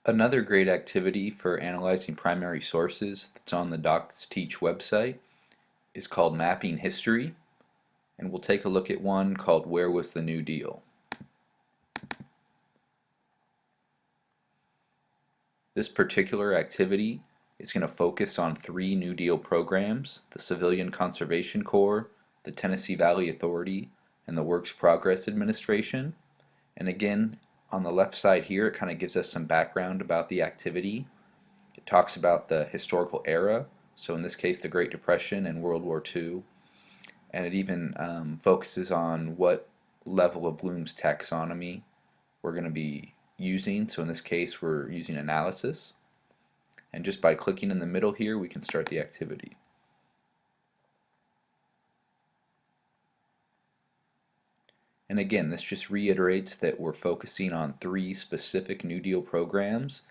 Another great activity for analyzing primary sources that's on the DocsTeach website is called Mapping History, and we'll take a look at one called Where Was the New Deal? This particular activity is going to focus on three New Deal programs: the Civilian Conservation Corps, the Tennessee Valley Authority, and the Works Progress Administration. And again, on the left side here, it kind of gives us some background about the activity. It talks about the historical era, so in this case the Great Depression and World War II, and it even focuses on what level of Bloom's taxonomy we're going to be using. So in this case we're using analysis, and just by clicking in the middle here we can start the activity. And again, this just reiterates that we're focusing on three specific New Deal programs,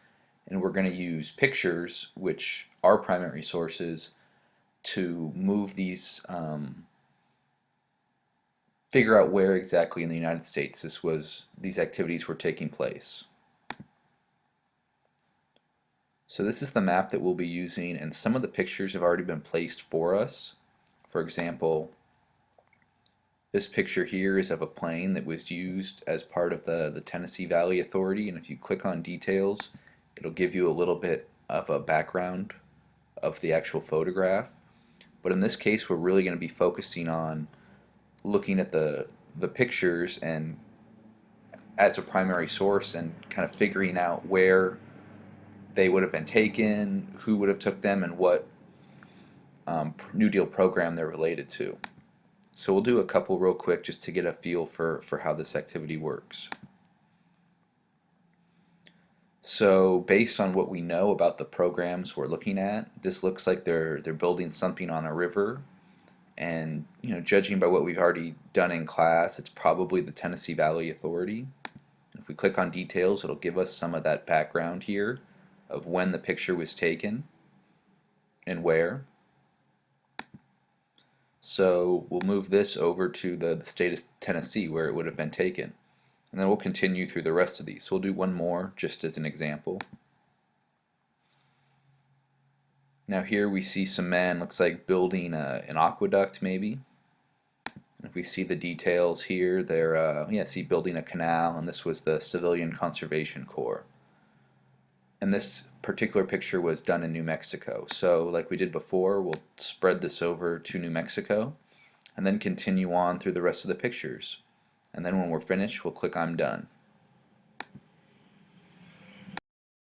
and we're going to use pictures, which are primary sources, to move these, figure out where exactly in the United States these activities were taking place. So this is the map that we'll be using, and some of the pictures have already been placed for us. For example, this picture here is of a plane that was used as part of the Tennessee Valley Authority, and if you click on details, it'll give you a little bit of a background of the actual photograph. But in this case, we're really going to be focusing on looking at the pictures and as a primary source and kind of figuring out where they would have been taken, who would have took them, and what New Deal program they're related to. So we'll do a couple real quick just to get a feel for how this activity works. So based on what we know about the programs we're looking at, this looks like they're building something on a river, and judging by what we've already done in class, it's probably the Tennessee Valley Authority. If we click on details, it'll give us some of that background here of when the picture was taken and where. So we'll move this over to the state of Tennessee where it would have been taken. And then we'll continue through the rest of these. So we'll do one more just as an example. Now here we see some men, looks like building an aqueduct maybe. If we see the details here, they're see building a canal, and this was the Civilian Conservation Corps. And this particular picture was done in New Mexico. So like we did before, we'll spread this over to New Mexico and then continue on through the rest of the pictures. And then when we're finished, we'll click I'm done.